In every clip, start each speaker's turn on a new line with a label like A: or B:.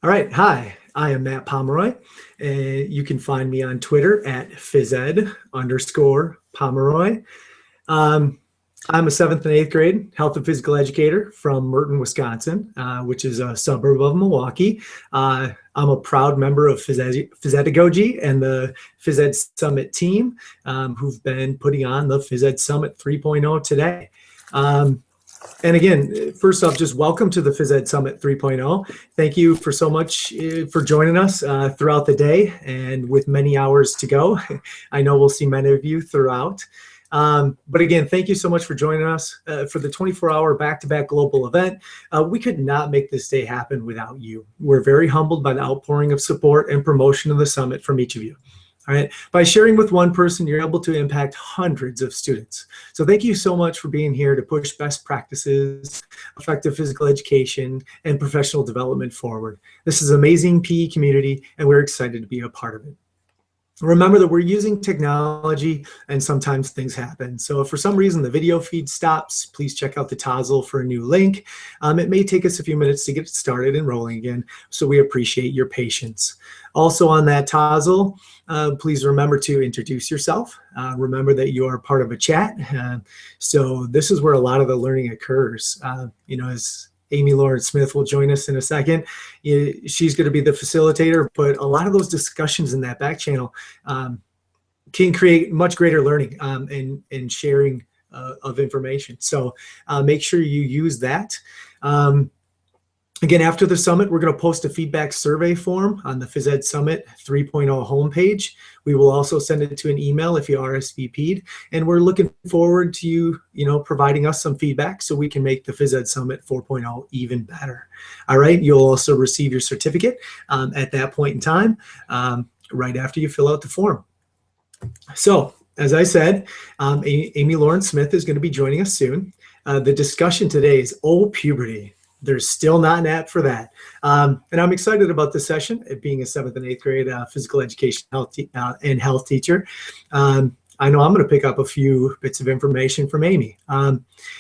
A: All right. Hi, I am Matt Pomeroy. You can find me on Twitter at physed_Pomeroy. Um, I'm a 7th and 8th grade health and physical educator from Merton, Wisconsin, which is a suburb of Milwaukee. I'm a proud member of Physedagogy and the Phys Ed Summit team, who've been putting on the Phys Ed Summit 3.0 today. And again, first off, just welcome to the Phys Ed Summit 3.0. Thank you for so much for joining us throughout the day and with many hours to go. I know we'll see many of you throughout. But again, thank you so much for joining us for the 24-hour back-to-back global event. We could not make this day happen without you. We're very humbled by the outpouring of support and promotion of the summit from each of you. All right. By sharing with one person, you're able to impact hundreds of students. So thank you so much for being here to push best practices, effective physical education, and professional development forward. This is an amazing PE community, and we're excited to be a part of it. Remember that we're using technology and sometimes things happen. So if for some reason the video feed stops, please check out the Tozzle for a new link. It may take us a few minutes to get started and rolling again, so we appreciate your patience. Also on that Tozzle, please remember to introduce yourself. Remember that you are part of a chat. So this is where a lot of the learning occurs. As Amy Lawrence Smith will join us in a second. She's going to be the facilitator, but a lot of those discussions in that back channel can create much greater learning and sharing of information. So make sure you use that. Again, after the summit, we're going to post a feedback survey form on the Phys Ed Summit 3.0 homepage. We will also send it to an email if you RSVP'd, and we're looking forward to you, providing us some feedback so we can make the Phys Ed Summit 4.0 even better. All right, you'll also receive your certificate at that point in time, right after you fill out the form. So, as I said, Amy Lawrence Smith is going to be joining us soon. The discussion today is puberty. There's still not an app for that. And I'm excited about this session, it being a 7th and 8th grade physical education and health teacher. I know I'm going to pick up a few bits of information from Amy.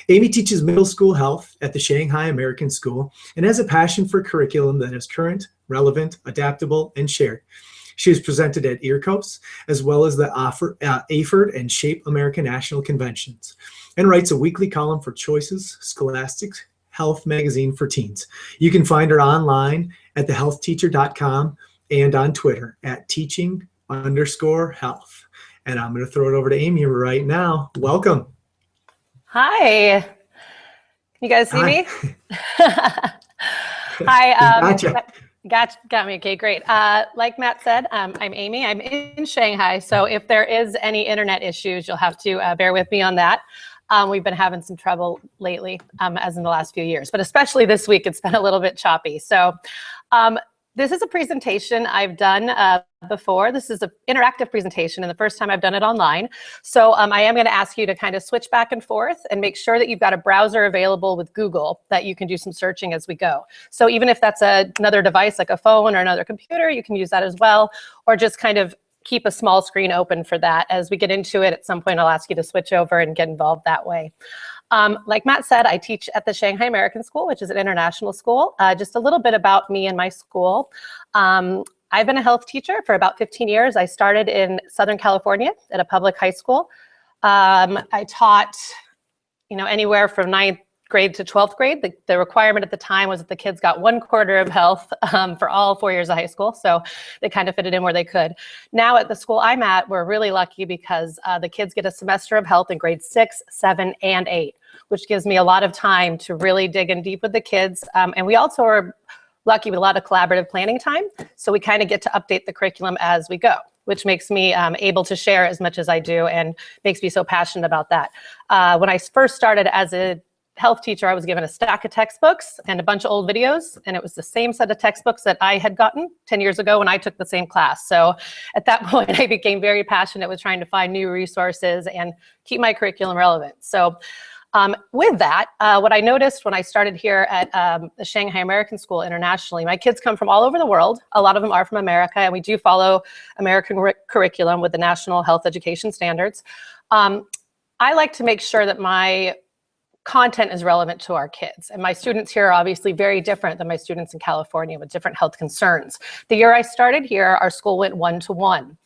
A: Amy teaches middle school health at the Shanghai American School and has a passion for curriculum that is current, relevant, adaptable, and shared. She is presented at EARCOS, as well as the AFERD and SHAPE American National Conventions, and writes a weekly column for Choices Scholastics Health magazine for teens. You can find her online at thehealthteacher.com and on Twitter at teaching_health. And I'm going to throw it over to Amy right now. Welcome.
B: Hi. Can you guys see me? Hi.
A: Gotcha.
B: Got me. Okay, great. Like Matt said, I'm Amy. I'm in Shanghai. So if there is any internet issues, you'll have to bear with me on that. We've been having some trouble lately, as in the last few years, but especially this week, it's been a little bit choppy. So this is a presentation I've done before. This is an interactive presentation, and the first time I've done it online. So I am going to ask you to kind of switch back and forth and make sure that you've got a browser available with Google that you can do some searching as we go. So even if that's another device like a phone or another computer, you can use that as well, or just kind of keep a small screen open for that. As we get into it, at some point I'll ask you to switch over and get involved that way. Like Matt said, I teach at the Shanghai American School, which is an international school. Just a little bit about me and my school. I've been a health teacher for about 15 years. I started in Southern California at a public high school. I taught, anywhere from 9th grade to 12th grade. The requirement at the time was that the kids got 1/4 of health for all 4 years of high school. So they kind of fit it in where they could. Now at the school I'm at, we're really lucky because the kids get a semester of health in grades 6, 7, and 8, which gives me a lot of time to really dig in deep with the kids. And we also are lucky with a lot of collaborative planning time. So we kind of get to update the curriculum as we go, which makes me able to share as much as I do and makes me so passionate about that. When I first started as a health teacher, I was given a stack of textbooks and a bunch of old videos, and it was the same set of textbooks that I had gotten 10 years ago when I took the same class. So at that point, I became very passionate with trying to find new resources and keep my curriculum relevant. So with that, what I noticed when I started here at the Shanghai American School internationally, my kids come from all over the world. A lot of them are from America, and we do follow American curriculum with the National Health Education Standards. I like to make sure that my content is relevant to our kids. And my students here are obviously very different than my students in California with different health concerns. The year I started here, our school went 1-to-1.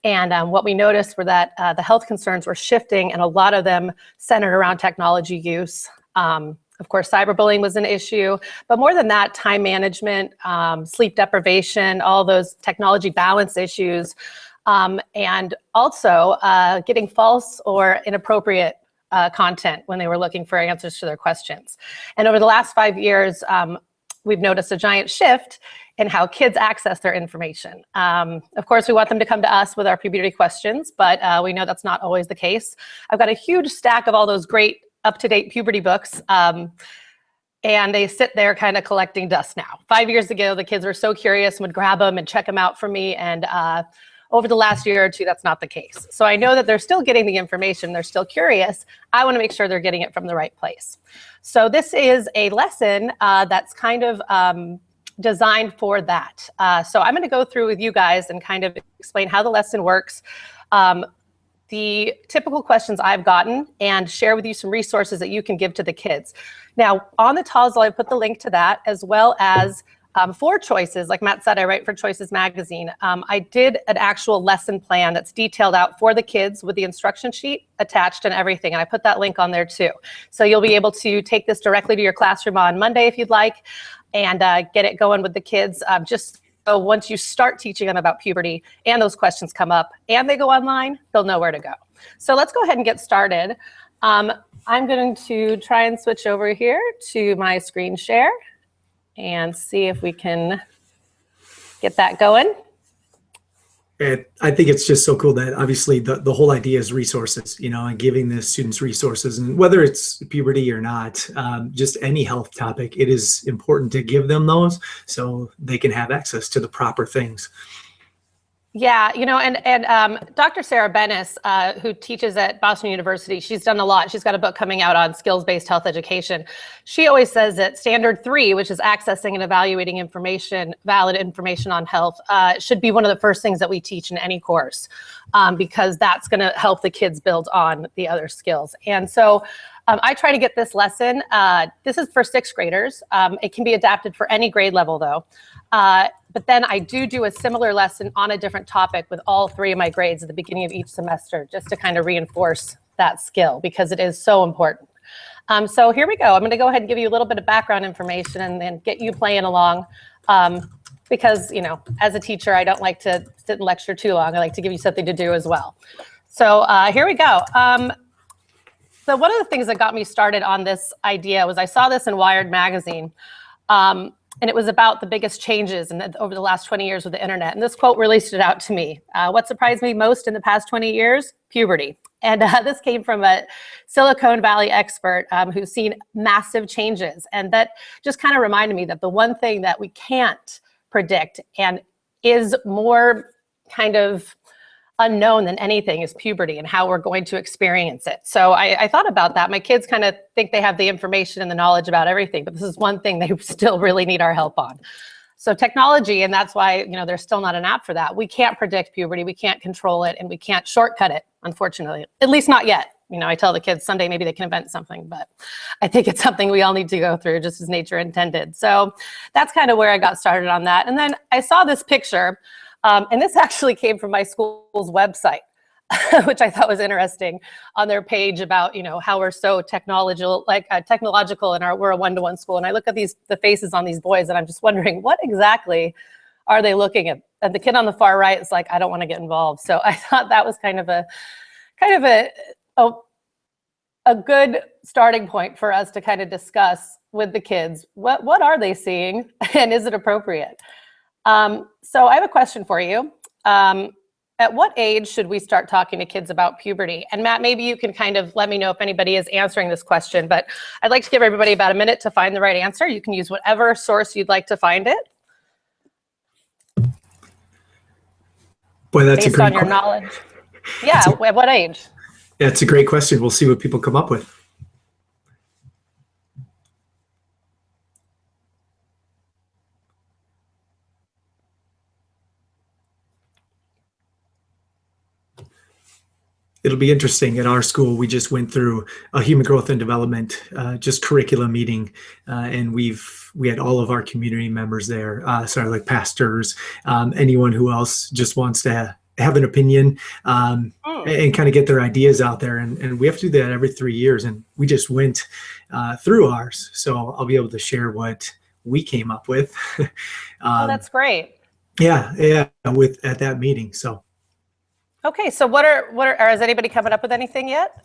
B: And what we noticed were that the health concerns were shifting, and a lot of them centered around technology use. Of course, cyberbullying was an issue, but more than that, time management, sleep deprivation, all those technology balance issues, and also getting false or inappropriate content when they were looking for answers to their questions. And over the last 5 years, we've noticed a giant shift in how kids access their information. Of course, we want them to come to us with our puberty questions, but we know that's not always the case. I've got a huge stack of all those great up-to-date puberty books, and they sit there kind of collecting dust now. 5 years ago, the kids were so curious and would grab them and check them out for me, and over the last year or two, that's not the case. So I know that they're still getting the information, they're still curious. I want to make sure they're getting it from the right place. So this is a lesson that's kind of designed for that. So I'm going to go through with you guys and kind of explain how the lesson works, the typical questions I've gotten, and share with you some resources that you can give to the kids. Now, on the Tozzle, I put the link to that, as well as 4 choices. Like Matt said, I write for Choices Magazine. I did an actual lesson plan that's detailed out for the kids with the instruction sheet attached and everything. And I put that link on there too. So you'll be able to take this directly to your classroom on Monday if you'd like, and get it going with the kids. Just so once you start teaching them about puberty and those questions come up and they go online, they'll know where to go. So let's go ahead and get started. I'm going to try and switch over here to my screen share and see if we can get that going.
A: And I think it's just so cool that obviously the whole idea is resources, and giving the students resources, and whether it's puberty or not, just any health topic, it is important to give them those so they can have access to the proper things.
B: Yeah, and Dr. Sarah Bennis, who teaches at Boston University, she's done a lot. She's got a book coming out on skills-based health education. She always says that standard 3, which is accessing and evaluating information, valid information on health, should be one of the first things that we teach in any course, because that's going to help the kids build on the other skills. And so I try to get this lesson. This is for 6th graders. It can be adapted for any grade level, though. But then I do a similar lesson on a different topic with all 3 of my grades at the beginning of each semester, just to kind of reinforce that skill, because it is so important. So here we go. I'm going to go ahead and give you a little bit of background information and then get you playing along. Because, as a teacher, I don't like to sit and lecture too long. I like to give you something to do as well. So here we go. So one of the things that got me started on this idea was I saw this in Wired magazine. And it was about the biggest changes over the last 20 years with the internet. And this quote really stood out to me. What surprised me most in the past 20 years? Puberty. And this came from a Silicon Valley expert who's seen massive changes. And that just kind of reminded me that the one thing that we can't predict and is more kind of unknown than anything is puberty and how we're going to experience it. So I thought about that. My kids kind of think they have the information and the knowledge about everything, but this is one thing they still really need our help on. So technology, and that's why, there's still not an app for that. We can't predict puberty, we can't control it, and we can't shortcut it, unfortunately, at least not yet. I tell the kids someday maybe they can invent something, but I think it's something we all need to go through just as nature intended. So that's kind of where I got started on that. And then I saw this picture. And this actually came from my school's website, which I thought was interesting, on their page about, how we're so technological and we're a 1-to-1 school. And I look at the faces on these boys and I'm just wondering, what exactly are they looking at? And the kid on the far right is like, I don't want to get involved. So I thought that was kind of a good starting point for us to kind of discuss with the kids. What are they seeing, and is it appropriate? So I have a question for you. At what age should we start talking to kids about puberty? And Matt, maybe you can kind of let me know if anybody is answering this question, but I'd like to give everybody about a minute to find the right answer. You can use whatever source you'd like to find it.
A: Boy, that's
B: based
A: a great
B: on your knowledge. Yeah, at what age?
A: That's a great question. We'll see what people come up with. it'll be interesting. At our school, we just went through a human growth and development, just curriculum meeting, and we had all of our community members there. Sorry, like pastors, anyone who else just wants to have an opinion, and kind of get their ideas out there. And we have to do that every 3 years. And we just went through ours, so I'll be able to share what we came up with.
B: Oh, that's great.
A: Yeah, with at that meeting. So.
B: Okay, so what are has anybody coming up with anything yet?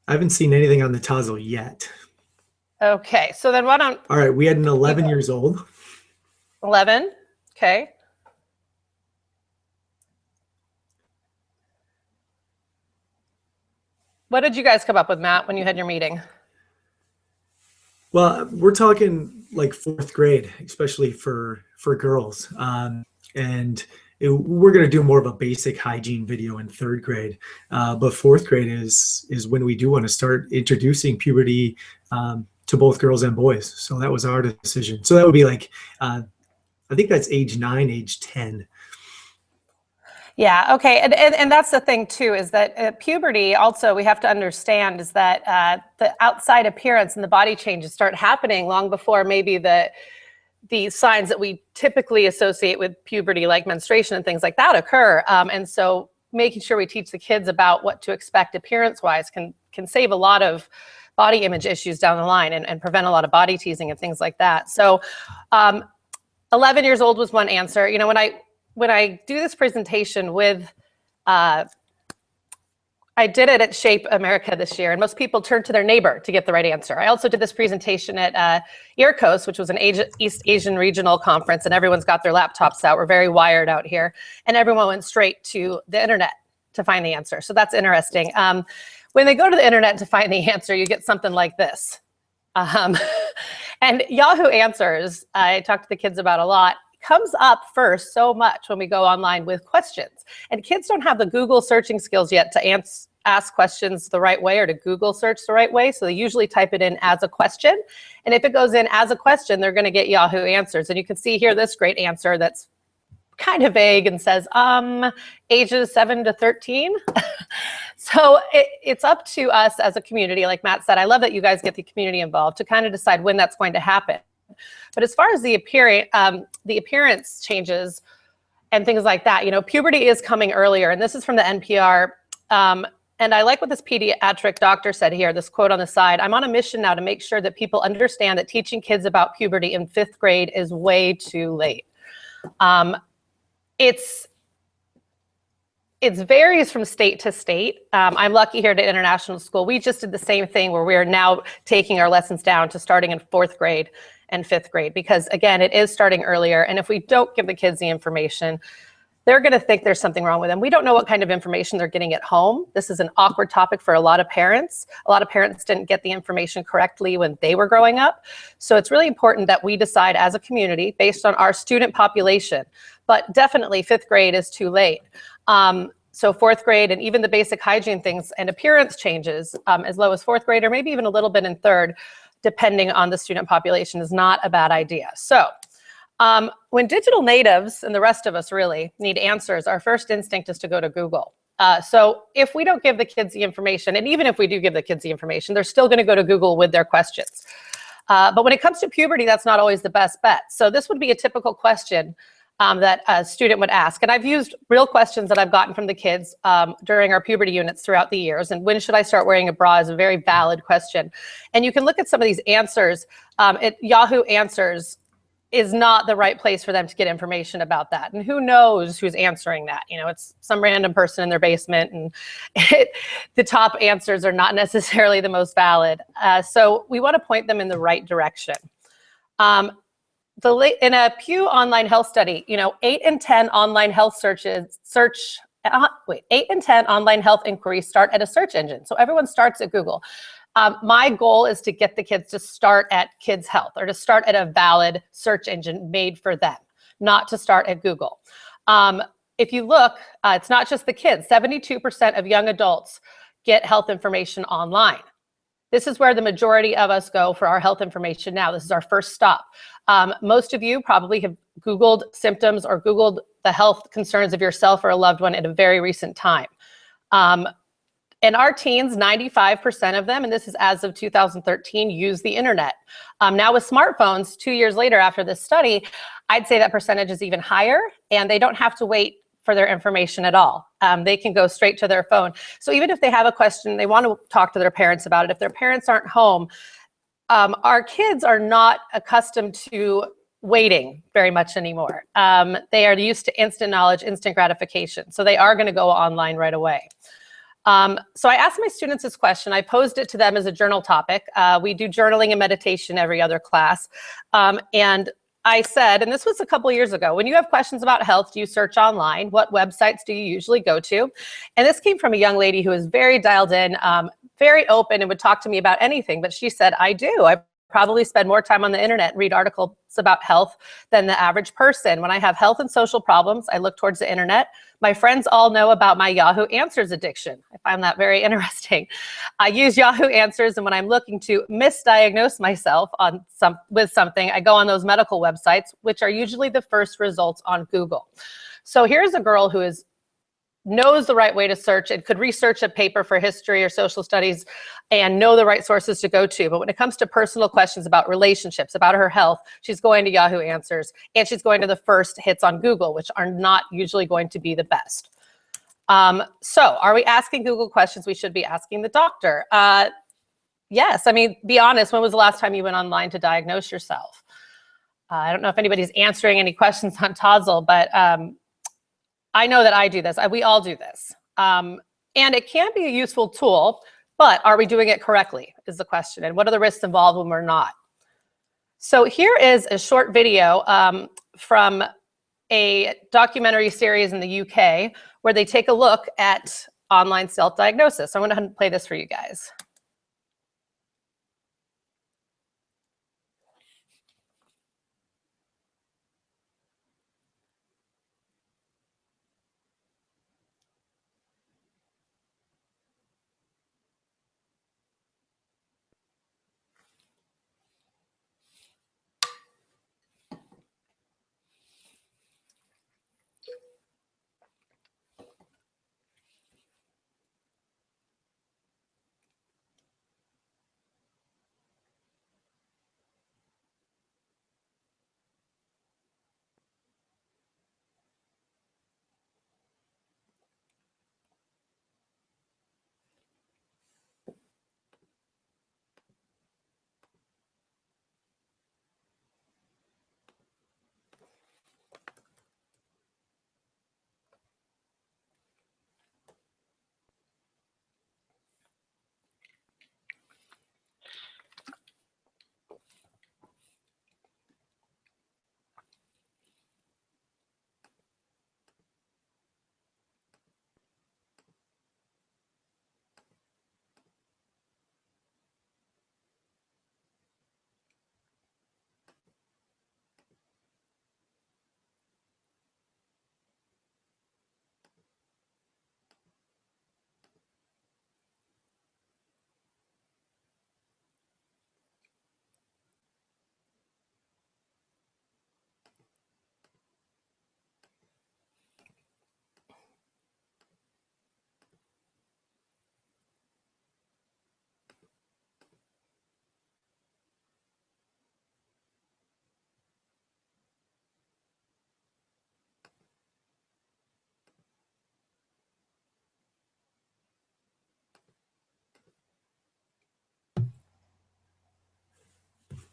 A: I haven't seen anything on the Tazzle yet.
B: Okay, so then why don't...
A: All right, we had an 11 years old.
B: 11, okay. What did you guys come up with, Matt, when you had your meeting?
A: Well, we're talking like 4th grade, especially for girls. And we're going to do more of a basic hygiene video in 3rd grade. But 4th grade is when we do want to start introducing puberty to both girls and boys. So that was our decision. So that would be like, I think that's age 9, age 10.
B: Yeah, okay, and that's the thing too, is that puberty also, we have to understand, is that the outside appearance and the body changes start happening long before maybe the signs that we typically associate with puberty, like menstruation and things like that, occur. And so making sure we teach the kids about what to expect appearance-wise can save a lot of body image issues down the line, and prevent a lot of body teasing and things like that. So 11 years old was one answer. You know, when I do this presentation with, I did it at Shape America this year, and most people turn to their neighbor to get the right answer. I also did this presentation at IRCOS, which was an East Asian regional conference, and everyone's got their laptops out. We're very wired out here, and everyone went straight to the internet to find the answer. So that's interesting. When they go to the internet to find the answer, you get something like this. And Yahoo Answers, I talk to the kids about a lot, comes up first so much when we go online with questions. And kids don't have the Google searching skills yet to ask questions the right way, or to Google search the right way. So they usually type it in as a question. And if it goes in as a question, they're going to get Yahoo Answers. And you can see here this great answer that's kind of vague and says, ages 7 to 13. So it's up to us as a community, like Matt said. I love that you guys get the community involved to kind of decide when that's going to happen. But as far as the appearance changes and things like that, you know, puberty is coming earlier, and this is from the NPR. And I like what this pediatric doctor said here, this quote on the side: "I'm on a mission now to make sure that people understand that teaching kids about puberty in 5th grade is way too late." It varies from state to state. I'm lucky here at an international school. We just did the same thing, where we are now taking our lessons down to starting in 4th grade and 5th grade, because again, it is starting earlier. And if we don't give the kids the information, they're going to think there's something wrong with them. We don't know what kind of information they're getting at home. This is an awkward topic for a lot of parents. A lot of parents didn't get the information correctly when they were growing up. So it's really important that we decide as a community based on our student population. But definitely 5th grade is too late. So 4th grade, and even the basic hygiene things and appearance changes as low as 4th grade, or maybe even a little bit in 3rd, depending on the student population, is not a bad idea. So when digital natives, and the rest of us really, need answers, our first instinct is to go to Google. So if we don't give the kids the information, and even if we do give the kids the information, they're still going to go to Google with their questions. But when it comes to puberty, that's not always the best bet. So this would be a typical question that a student would ask. And I've used real questions that I've gotten from the kids during our puberty units throughout the years. And when should I start wearing a bra is a very valid question. And you can look at some of these answers. Yahoo Answers is not the right place for them to get information about that. And who knows who's answering that? You know, it's some random person in their basement, and the top answers are not necessarily the most valid. So we want to point them in the right direction. In a Pew online health study, you know, 8 in 10 online health 8 in 10 online health inquiries start at a search engine. So everyone starts at Google. My goal is to get the kids to start at Kids Health, or to start at a valid search engine made for them, not to start at Google. If you look, it's not just the kids. 72% of young adults get health information online. This is where the majority of us go for our health information now. This is our first stop. Most of you probably have Googled symptoms or Googled the health concerns of yourself or a loved one at a very recent time. And our teens, 95% of them, and this is as of 2013, use the internet. Now with smartphones, 2 years later after this study, I'd say that percentage is even higher, and they don't have to wait for their information at all. They can go straight to their phone. So even if they have a question, they want to talk to their parents about it. If their parents aren't home, our kids are not accustomed to waiting very much anymore. They are used to instant knowledge, instant gratification. So they are going to go online right away. So I asked my students this question. I posed it to them as a journal topic. We do journaling and meditation every other class. And I said, and this was a couple years ago, when you have questions about health, do you search online? What websites do you usually go to? And this came from a young lady who was very dialed in, very open, and would talk to me about anything. But she said, I do. I probably spend more time on the internet and read articles about health than the average person. When I have health and social problems, I look towards the internet. My friends all know about my Yahoo Answers addiction. I find that very interesting. I use Yahoo Answers, and when I'm looking to misdiagnose myself with something, I go on those medical websites, which are usually the first results on Google. So here's a girl who knows the right way to search and could research a paper for history or social studies and know the right sources to go to. But when it comes to personal questions about relationships, about her health, she's going to Yahoo Answers, and she's going to the first hits on Google, which are not usually going to be the best. So are we asking Google questions we should be asking the doctor? Yes. I mean, be honest, when was the last time you went online to diagnose yourself? I don't know if anybody's answering any questions on Tozzle, but I know that I do this. We all do this. And it can be a useful tool, but are we doing it correctly is the question. And what are the risks involved when we're not? So here is a short video from a documentary series in the UK where they take a look at online self-diagnosis. So I'm going to play this for you guys.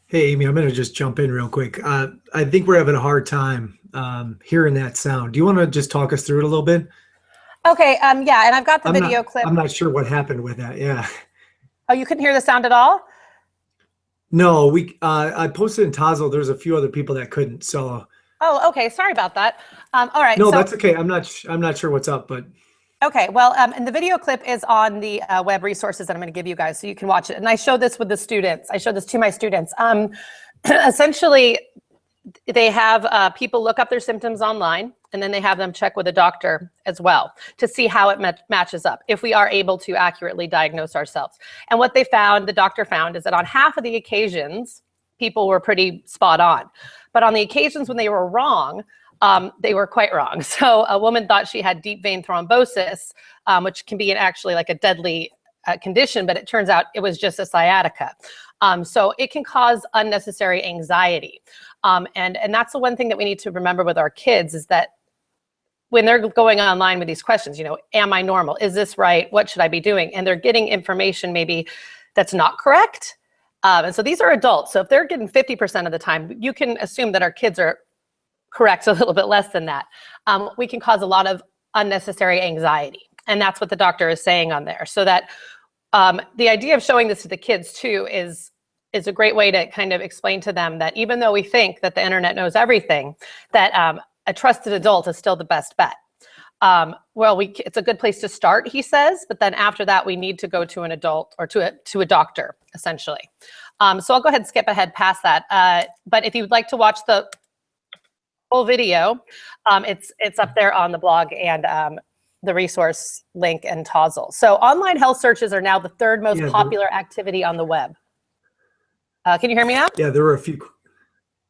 A: Hey, Amy, I'm going to just jump in real quick. I think we're having a hard time hearing that sound. Do you want to just talk us through it a little bit?
B: Okay, yeah, and I've got the video clip.
A: I'm not sure what happened with that. Yeah.
B: Oh, you couldn't hear the sound at all?
A: No, I posted in Tozzle. There's a few other people that couldn't. So.
B: Oh, okay. Sorry about that. All right.
A: No, that's okay. I'm not sure what's up, but.
B: Okay, well, and the video clip is on the web resources that I'm going to give you guys so you can watch it. And I showed this with the students. I showed this to my students. Essentially, they have people look up their symptoms online, and then they have them check with a doctor as well to see how it matches up, if we are able to accurately diagnose ourselves. And what they found, the doctor found, is that on half of the occasions, people were pretty spot on. But on the occasions when they were wrong, they were quite wrong. So a woman thought she had deep vein thrombosis, which can be actually like a deadly condition, but it turns out it was just a sciatica. So it can cause unnecessary anxiety. And that's the one thing that we need to remember with our kids is that when they're going online with these questions, am I normal? Is this right? What should I be doing? And they're getting information maybe that's not correct. And so these are adults. So if they're getting 50% of the time, you can assume that our kids are correct a little bit less than that. We can cause a lot of unnecessary anxiety. And that's what the doctor is saying on there. So that the idea of showing this to the kids too is a great way to kind of explain to them that even though we think that the internet knows everything, that a trusted adult is still the best bet. It's a good place to start, he says, but then after that, we need to go to an adult or to a doctor, essentially. So I'll go ahead and skip ahead past that. But if you'd like to watch the full video, it's up there on the blog and the resource link and Tozzle. So online health searches are now the third most popular activity on the web. Can you hear me now?
A: Yeah, there were a few.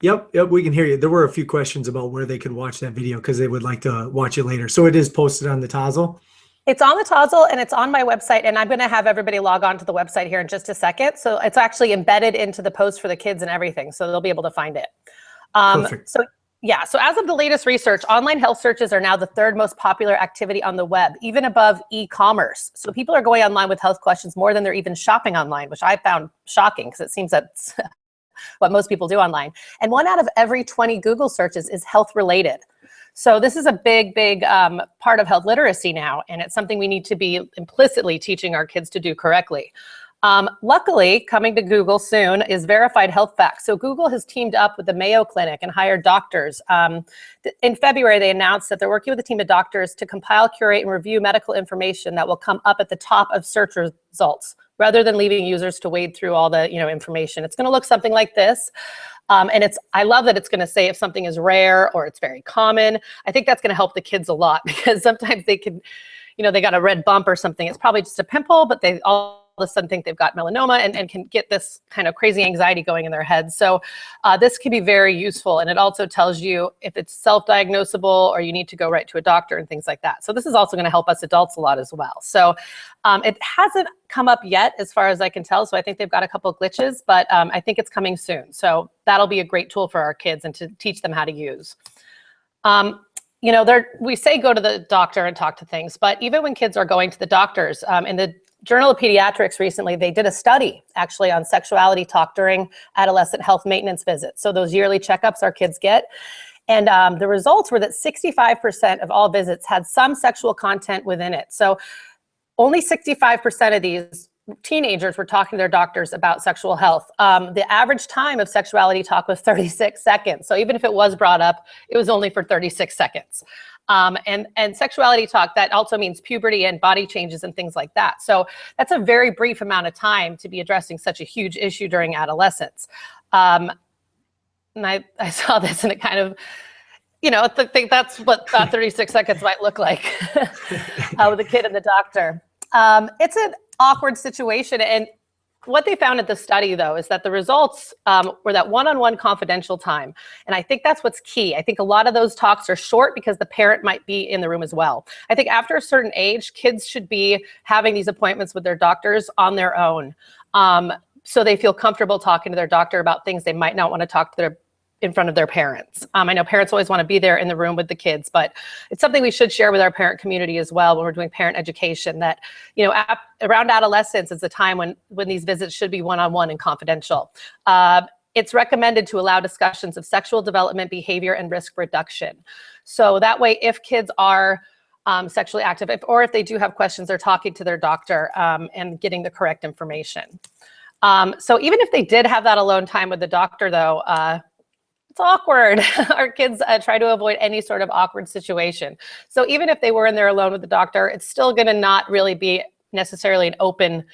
A: Yep, we can hear you. There were a few questions about where they could watch that video because they would like to watch it later. So it is posted on the Tozzle?
B: It's on the Tozzle and it's on my website, and I'm going to have everybody log on to the website here in just a second. So it's actually embedded into the post for the kids and everything, so they'll be able to find it.
A: Perfect.
B: So as of the latest research, online health searches are now the third most popular activity on the web, even above e-commerce. So people are going online with health questions more than they're even shopping online, which I found shocking because it seems that's what most people do online. And 1 out of every 20 Google searches is health related. So this is a big part of health literacy now, and it's something we need to be implicitly teaching our kids to do correctly. Luckily, coming to Google soon is verified health facts. So Google has teamed up with the Mayo Clinic and hired doctors. In February, they announced that they're working with a team of doctors to compile, curate, and review medical information that will come up at the top of search results, rather than leaving users to wade through all the information. It's going to look something like this. And I love that it's going to say if something is rare or it's very common. I think that's going to help the kids a lot because sometimes they can, they got a red bump or something. It's probably just a pimple, but they all of a sudden think they've got melanoma and can get this kind of crazy anxiety going in their heads. So this can be very useful. And it also tells you if it's self-diagnosable or you need to go right to a doctor and things like that. So this is also going to help us adults a lot as well. So it hasn't come up yet as far as I can tell. So I think they've got a couple of glitches, but I think it's coming soon. So that'll be a great tool for our kids and to teach them how to use. We say go to the doctor and talk to things, but even when kids are going to the doctors, in the Journal of Pediatrics recently, they did a study actually on sexuality talk during adolescent health maintenance visits. So those yearly checkups our kids get. And the results were that 65% of all visits had some sexual content within it. So only 65% of these teenagers were talking to their doctors about sexual health. The average time of sexuality talk was 36 seconds. So even if it was brought up, it was only for 36 seconds. And sexuality talk, that also means puberty and body changes and things like that. So that's a very brief amount of time to be addressing such a huge issue during adolescence. And I saw this and it kind of, I think that's what 36 seconds might look like with a kid and the doctor. It's an awkward situation. And what they found at the study, though, is that the results were that one-on-one confidential time. And I think that's what's key. I think a lot of those talks are short because the parent might be in the room as well. I think after a certain age, kids should be having these appointments with their doctors on their own. So they feel comfortable talking to their doctor about things they might not want to talk to in front of their parents. I know parents always want to be there in the room with the kids, but it's something we should share with our parent community as well when we're doing parent education, that, around adolescence is the time when these visits should be one-on-one and confidential. It's recommended to allow discussions of sexual development, behavior, and risk reduction. So that way, if kids are sexually active, or if they do have questions, they're talking to their doctor and getting the correct information. So even if they did have that alone time with the doctor, though, it's awkward. Our kids try to avoid any sort of awkward situation. So even if they were in there alone with the doctor, it's still going to not really be necessarily an open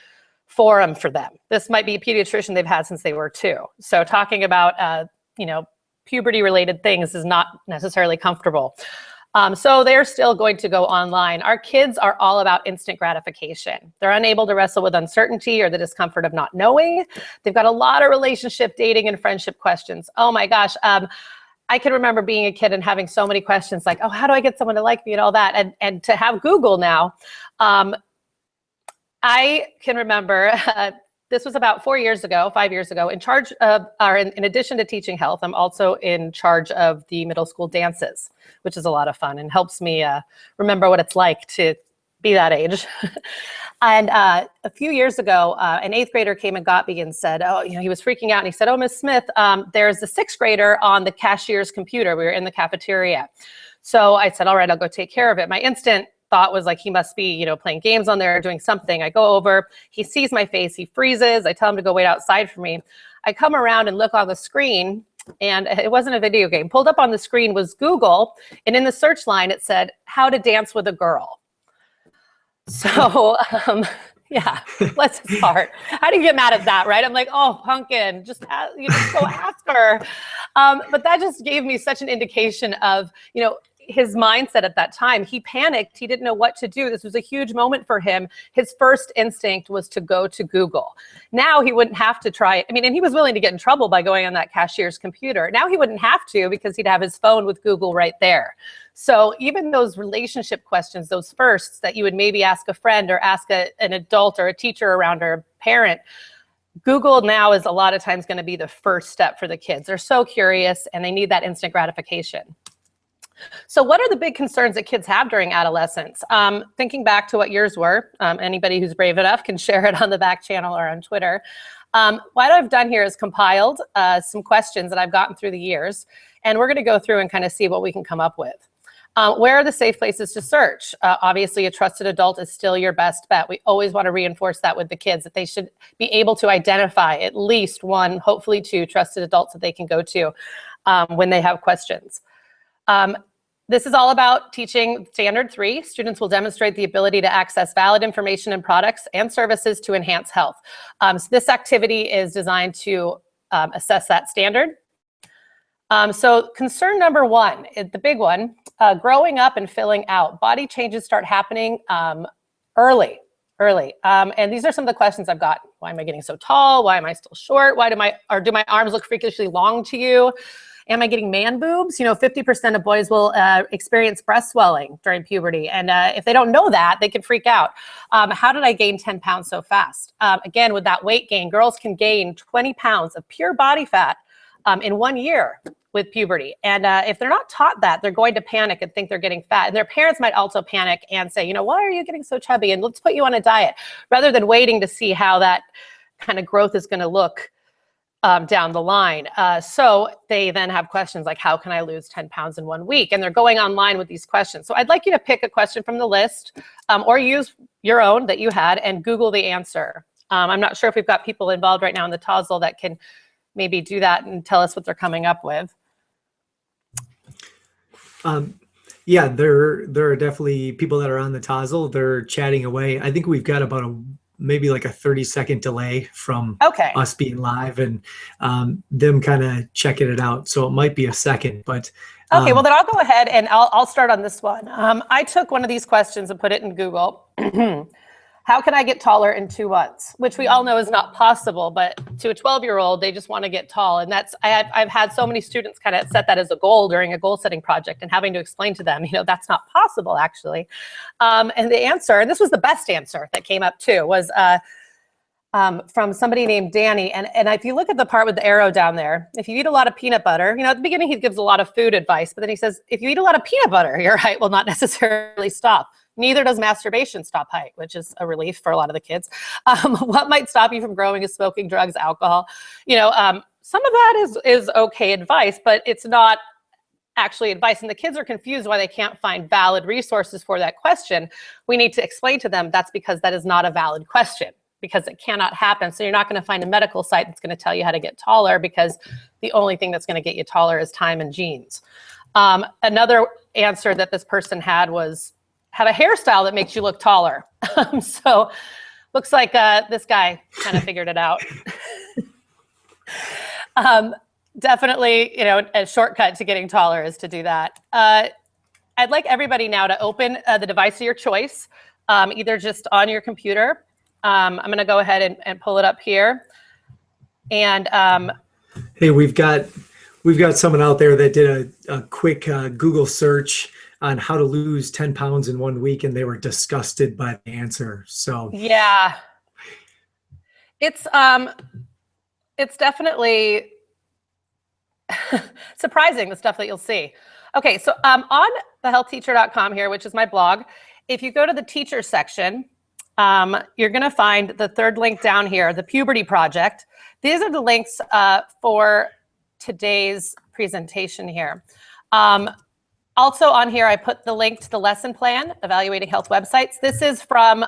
B: forum for them. This might be a pediatrician they've had since they were 2. So talking about, puberty related things is not necessarily comfortable. So they're still going to go online. Our kids are all about instant gratification. They're unable to wrestle with uncertainty or the discomfort of not knowing. They've got a lot of relationship, dating, and friendship questions. Oh my gosh. I can remember being a kid and having so many questions like, oh, how do I get someone to like me and all that? And to have Google now, I can remember, this was about 5 years ago, in charge of, or in addition to teaching health, I'm also in charge of the middle school dances, which is a lot of fun and helps me remember what it's like to be that age. And a few years ago, an 8th grader came and got me and said, oh, he was freaking out. And he said, oh, Miss Smith, there's a 6th grader on the cashier's computer. We were in the cafeteria. So I said, all right, I'll go take care of it. My instant thought was like, he must be, playing games on there, doing something. I go over, he sees my face, he freezes. I tell him to go wait outside for me. I come around and look on the screen, and it wasn't a video game. Pulled up on the screen was Google, and in the search line, it said, how to dance with a girl. So, yeah, let's start. How do you get mad at that, right? I'm like, oh, pumpkin, just go ask her. But that just gave me such an indication of, his mindset at that time. He panicked. He didn't know what to do. This was a huge moment for him. His first instinct was to go to Google. Now he wouldn't have to try it. And he was willing to get in trouble by going on that cashier's computer. Now he wouldn't have to because he'd have his phone with Google right there. So even those relationship questions, those firsts that you would maybe ask a friend or ask an adult or a teacher around or a parent, Google now is a lot of times going to be the first step for the kids. They're so curious and they need that instant gratification. So what are the big concerns that kids have during adolescence? Thinking back to what yours were, anybody who's brave enough can share it on the back channel or on Twitter. What I've done here is compiled some questions that I've gotten through the years, and we're going to go through and kind of see what we can come up with. Where are the safe places to search? Obviously, a trusted adult is still your best bet. We always want to reinforce that with the kids, that they should be able to identify at least one, hopefully two trusted adults that they can go to when they have questions. This is all about teaching Standard 3. Students will demonstrate the ability to access valid information and products and services to enhance health. So this activity is designed to assess that standard. So concern number 1, the big one, growing up and filling out. Body changes start happening early. And these are some of the questions I've got. Why am I getting so tall? Why am I still short? Do my arms look freakishly long to you? Am I getting man boobs? 50% of boys will experience breast swelling during puberty. And if they don't know that, they can freak out. How did I gain 10 pounds so fast? Again, with that weight gain, girls can gain 20 pounds of pure body fat in 1 year with puberty. And if they're not taught that, they're going to panic and think they're getting fat. And their parents might also panic and say, why are you getting so chubby? And let's put you on a diet, rather than waiting to see how that kind of growth is going to look down the line. So they then have questions like, how can I lose 10 pounds in 1 week? And they're going online with these questions. So I'd like you to pick a question from the list or use your own that you had and Google the answer. I'm not sure if we've got people involved right now in the TOSL that can maybe do that and tell us what they're coming up with.
A: Yeah, there are definitely people that are on the TOSL. They're chatting away. I think we've got about maybe like a 30-second delay from us being live and them kind of checking it out. So it might be a second, but.
B: Okay, well then I'll go ahead and I'll start on this one. I took one of these questions and put it in Google. How can I get taller in 2 months? Which we all know is not possible, but to a 12-year-old, they just want to get tall. And I've had so many students kind of set that as a goal during a goal setting project and having to explain to them, that's not possible actually. And the answer, and this was the best answer that came up too, was from somebody named Danny. And if you look at the part with the arrow down there, if you eat a lot of peanut butter, at the beginning he gives a lot of food advice, but then he says, if you eat a lot of peanut butter, your height will not necessarily stop. Neither does masturbation stop height, which is a relief for a lot of the kids. What might stop you from growing is smoking, drugs, alcohol. Some of that is okay advice, but it's not actually advice. And the kids are confused why they can't find valid resources for that question. We need to explain to them that's because that is not a valid question, because it cannot happen. So you're not going to find a medical site that's going to tell you how to get taller, because the only thing that's going to get you taller is time and genes. Another answer that this person had was, have a hairstyle that makes you look taller. So looks like this guy kind of figured it out. Definitely, a shortcut to getting taller is to do that. I'd like everybody now to open the device of your choice, either just on your computer. I'm going to go ahead and pull it up here. And
A: hey, we've got we've got someone out there that did a quick Google search on how to lose 10 pounds in 1 week, and they were disgusted by the answer. So
B: yeah, it's definitely surprising, the stuff that you'll see. Okay, so on thehealthteacher.com here, which is my blog, if you go to the teacher section, you're going to find the third link down here, the Puberty Project. These are the links for today's presentation here. Also on here, I put the link to the lesson plan, Evaluating Health Websites. This is from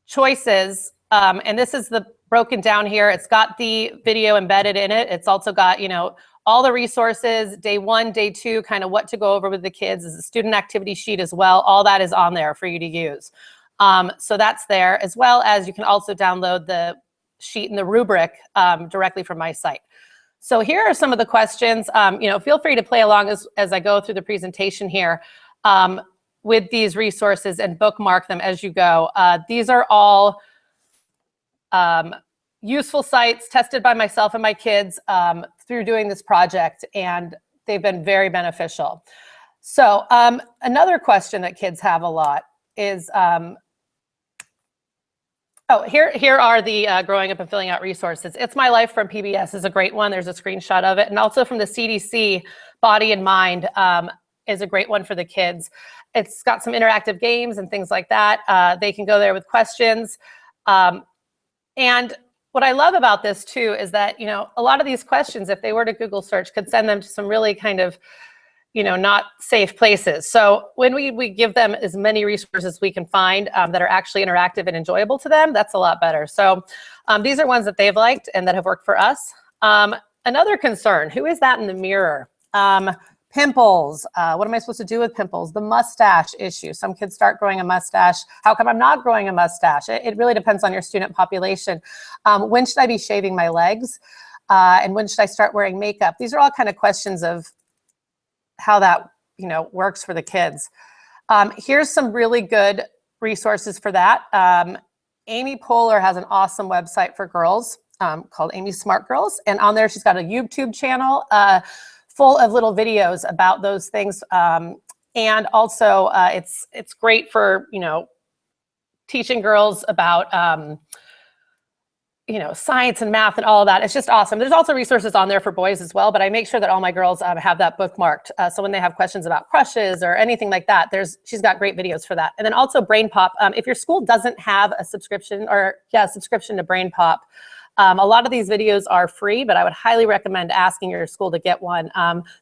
B: Choices, and this is the broken down here. It's got the video embedded in it. It's also got, all the resources, day 1, day 2, kind of what to go over with the kids. There's a student activity sheet as well. All that is on there for you to use. So that's there, as well as you can also download the sheet and the rubric directly from my site. So here are some of the questions. Feel free to play along as I go through the presentation here with these resources and bookmark them as you go. These are all useful sites tested by myself and my kids through doing this project, and they've been very beneficial. So another question that kids have a lot is, here are the Growing Up and Filling Out resources. It's My Life from PBS is a great one. There's a screenshot of it. And also from the CDC, Body and Mind is a great one for the kids. It's got some interactive games and things like that. They can go there with questions. And what I love about this too is that, a lot of these questions, if they were to Google search, could send them to some really kind of, not safe places. So when we give them as many resources as we can find that are actually interactive and enjoyable to them, that's a lot better. So these are ones that they've liked and that have worked for us. Another concern, who is that in the mirror? Pimples, what am I supposed to do with pimples? The mustache issue. Some kids start growing a mustache. How come I'm not growing a mustache? It really depends on your student population. When should I be shaving my legs? And when should I start wearing makeup? These are all kind of questions of how that works for the kids. Here's some really good resources for that. Amy Poehler has an awesome website for girls called Amy Smart Girls. And on there, she's got a YouTube channel full of little videos about those things. And also it's great for, teaching girls about, science and math and all of that. It's just awesome. There's also resources on there for boys as well, but I make sure that all my girls have that bookmarked. So when they have questions about crushes or anything like that, she's got great videos for that. And then also Brain Pop. If your school doesn't have a subscription to Brain Pop, a lot of these videos are free, but I would highly recommend asking your school to get one.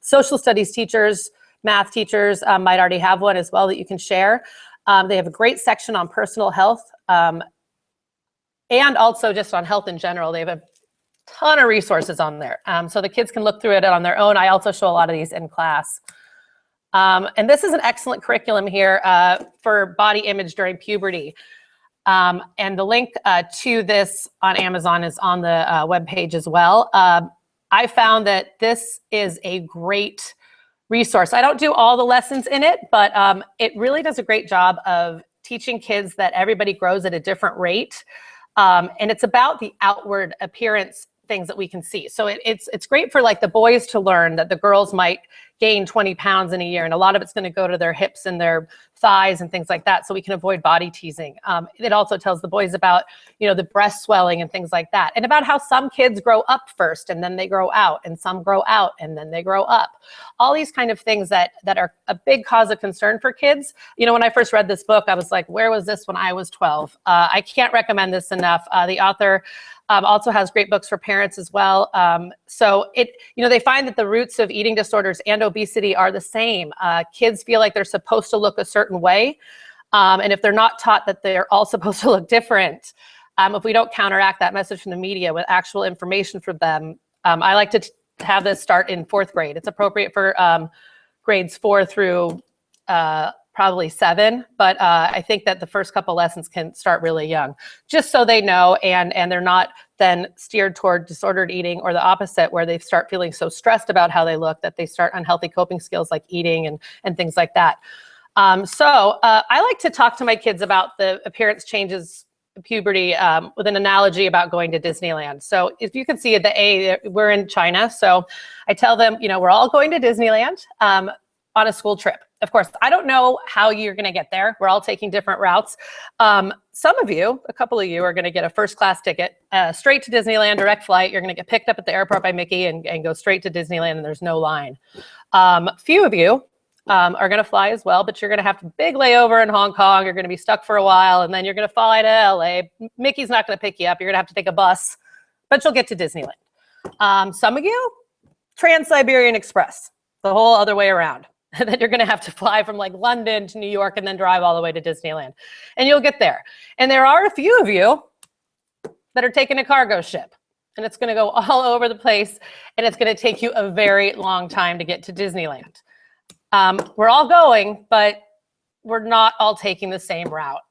B: Social studies teachers, math teachers might already have one as well that you can share. They have a great section on personal health and also just on health in general. They have a ton of resources on there. So the kids can look through it on their own. I also show a lot of these in class. And this is an excellent curriculum here for body image during puberty. And the link to this on Amazon is on the webpage as well. I found that this is a great resource. I don't do all the lessons in it, but it really does a great job of teaching kids that everybody grows at a different rate. And it's about the outward appearance things that we can see. So it's great for like the boys to learn that the girls might gain 20 pounds in a year, and a lot of it's going to go to their hips and their thighs and things like that, so we can avoid body teasing. It also tells the boys about, the breast swelling and things like that, and about how some kids grow up first and then they grow out, and some grow out and then they grow up. All these kind of things that are a big cause of concern for kids. When I first read this book, I was like, where was this when I was 12? I can't recommend this enough. The author also has great books for parents as well. So they find that the roots of eating disorders and obesity are the same. Kids feel like they're supposed to look a certain way. And if they're not taught that they're all supposed to look different, if we don't counteract that message from the media with actual information for them, I like to have this start in 4th grade. It's appropriate for grades 4 through probably 7, but I think that the first couple lessons can start really young, just so they know, and they're not then steered toward disordered eating or the opposite, where they start feeling so stressed about how they look that they start unhealthy coping skills like eating and things like that. So I like to talk to my kids about the appearance changes puberty with an analogy about going to Disneyland. So if you can see at the A, we're in China. So I tell them, we're all going to Disneyland on a school trip. Of course, I don't know how you're going to get there. We're all taking different routes. Some of you, a couple of you, are going to get a first class ticket straight to Disneyland, direct flight. You're going to get picked up at the airport by Mickey and go straight to Disneyland, and there's no line. Few of you are going to fly as well, but you're going to have a big layover in Hong Kong. You're going to be stuck for a while, and then you're going to fly to LA. Mickey's not going to pick you up. You're going to have to take a bus, but you'll get to Disneyland. Some of you, Trans-Siberian Express, the whole other way around. And then you're going to have to fly from like London to New York and then drive all the way to Disneyland. And you'll get there. And there are a few of you that are taking a cargo ship. And it's going to go all over the place. And it's going to take you a very long time to get to Disneyland. We're all going, but we're not all taking the same route.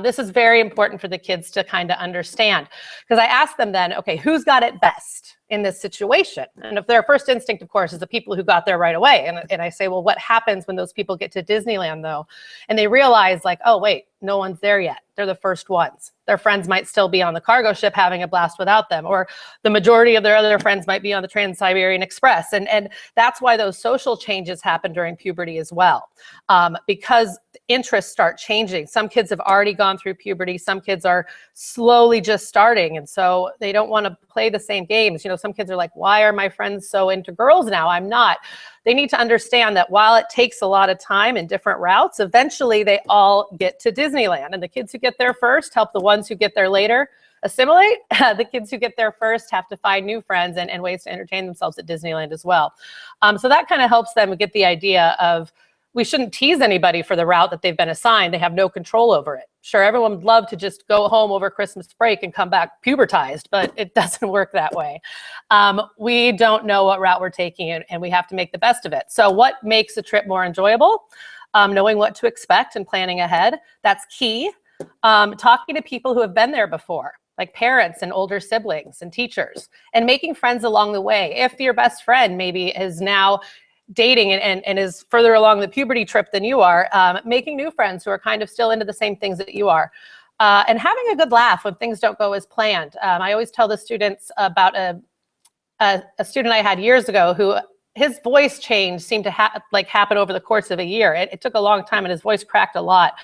B: This is very important for the kids to kind of understand. Because I ask them then, okay, who's got it best in this situation? And if their first instinct, of course, is the people who got there right away. And I say, well, what happens when those people get to Disneyland, though? And they realize, like, oh, wait, no one's there yet. They're the first ones. Their friends might still be on the cargo ship having a blast without them, or the majority of their other friends might be on the Trans-Siberian Express. And that's why those social changes happen during puberty as well, because interests start changing. Some kids have already gone through puberty. Some kids are slowly just starting. And so they don't want to play the same games. Some kids are like, why are my friends so into girls now? I'm not. They need to understand that while it takes a lot of time and different routes, eventually they all get to Disneyland. And the kids who get there first help the ones who get there later assimilate. The kids who get there first have to find new friends and ways to entertain themselves at Disneyland as well. So that kind of helps them get the idea of, we shouldn't tease anybody for the route that they've been assigned. They have no control over it. Sure, everyone would love to just go home over Christmas break and come back pubertized, but it doesn't work that way. We don't know what route we're taking, and we have to make the best of it. So what makes a trip more enjoyable? Knowing what to expect and planning ahead. That's key. Talking to people who have been there before, like parents and older siblings and teachers, and making friends along the way. If your best friend maybe is now dating and is further along the puberty trip than you are, making new friends who are kind of still into the same things that you are, and having a good laugh when things don't go as planned. I always tell the students about a student I had years ago who his voice change seemed to happen over the course of a year. It took a long time and his voice cracked a lot,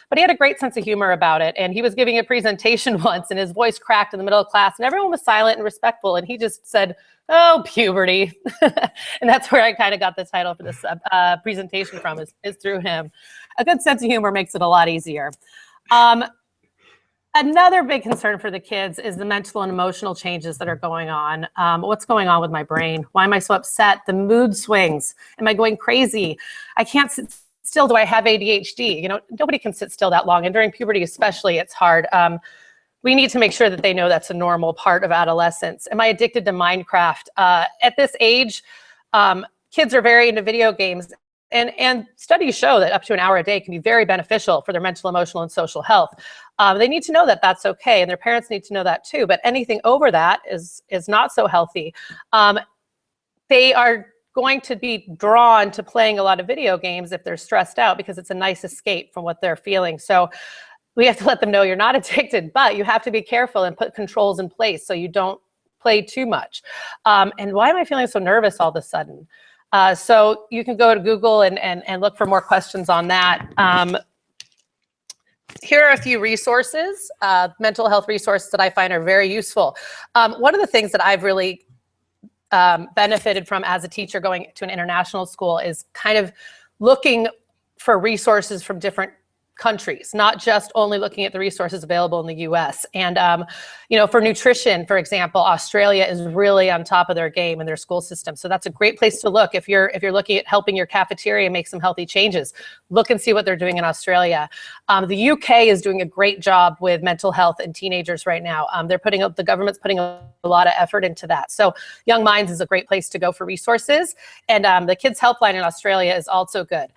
B: but he had a great sense of humor about it. And he was giving a presentation once and his voice cracked in the middle of class and everyone was silent and respectful. And he just said, "Oh, puberty." And that's where I kind of got the title for this presentation from, is through him. A good sense of humor makes it a lot easier. Another big concern for the kids is the mental and emotional changes that are going on. What's going on with my brain? Why am I so upset? The mood swings. Am I going crazy? I can't sit still. Do I have ADHD? Nobody can sit still that long. And during puberty especially, it's hard. We need to make sure that they know that's a normal part of adolescence. Am I addicted to Minecraft? At this age, kids are very into video games. And studies show that up to an hour a day can be very beneficial for their mental, emotional, and social health. They need to know that that's okay, and their parents need to know that too. But anything over that is not so healthy. They are going to be drawn to playing a lot of video games if they're stressed out because it's a nice escape from what they're feeling. So we have to let them know you're not addicted, but you have to be careful and put controls in place so you don't play too much. And why am I feeling so nervous all of a sudden? So you can go to Google and look for more questions on that. Here are a few resources, mental health resources that I find are very useful. One of the things that I've really benefited from as a teacher going to an international school is kind of looking for resources from different countries, not just only looking at the resources available in the US. And, for nutrition, for example, Australia is really on top of their game in their school system. So that's a great place to look. If you're looking at helping your cafeteria make some healthy changes, look and see what they're doing in Australia. The UK is doing a great job with mental health in teenagers right now. The government's putting a lot of effort into that. So Young Minds is a great place to go for resources. And the Kids Helpline in Australia is also good.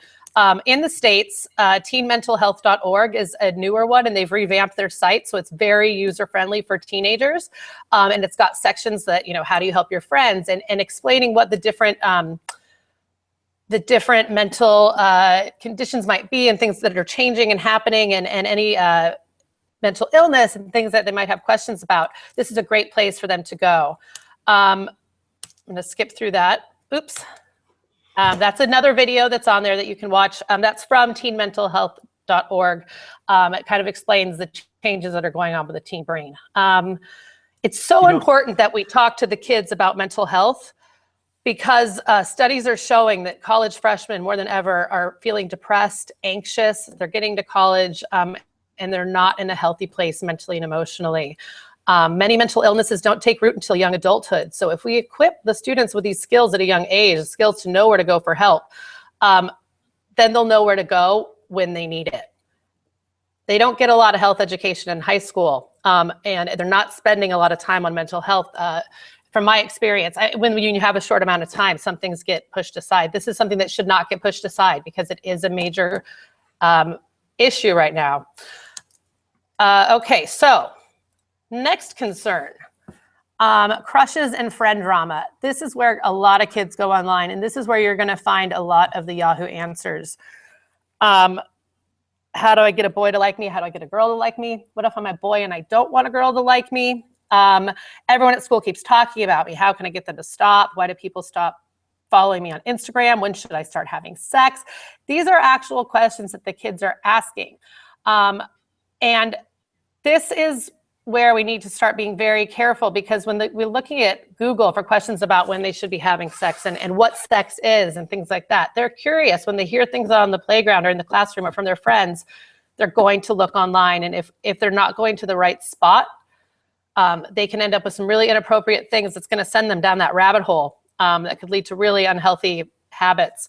B: In the States, teenmentalhealth.org is a newer one, and they've revamped their site, so it's very user-friendly for teenagers. And it's got sections that, how do you help your friends, and explaining what the different mental conditions might be and things that are changing and happening, and any mental illness and things that they might have questions about, this is a great place for them to go. I'm going to skip through that. Oops. That's another video that's on there that you can watch. That's from teenmentalhealth.org. It kind of explains the changes that are going on with the teen brain. It's so important that we talk to the kids about mental health, because studies are showing that college freshmen more than ever are feeling depressed, anxious. They're getting to college and they're not in a healthy place mentally and emotionally. Many mental illnesses don't take root until young adulthood. So if we equip the students with these skills at a young age, skills to know where to go for help, then they'll know where to go when they need it. They don't get a lot of health education in high school, and they're not spending a lot of time on mental health. From my experience, when you have a short amount of time, some things get pushed aside. This is something that should not get pushed aside because it is a major issue right now. Okay, so next concern, crushes and friend drama. This is where a lot of kids go online, and this is where you're going to find a lot of the Yahoo answers. How do I get a boy to like me? How do I get a girl to like me? What if I'm a boy and I don't want a girl to like me? Everyone at school keeps talking about me. How can I get them to stop? Why do people stop following me on Instagram? When should I start having sex? These are actual questions that the kids are asking. And this is where we need to start being very careful, because when we're looking at Google for questions about when they should be having sex and what sex is and things like that, they're curious. When they hear things on the playground or in the classroom or from their friends, they're going to look online. And if they're not going to the right spot, they can end up with some really inappropriate things that's going to send them down that rabbit hole that could lead to really unhealthy habits.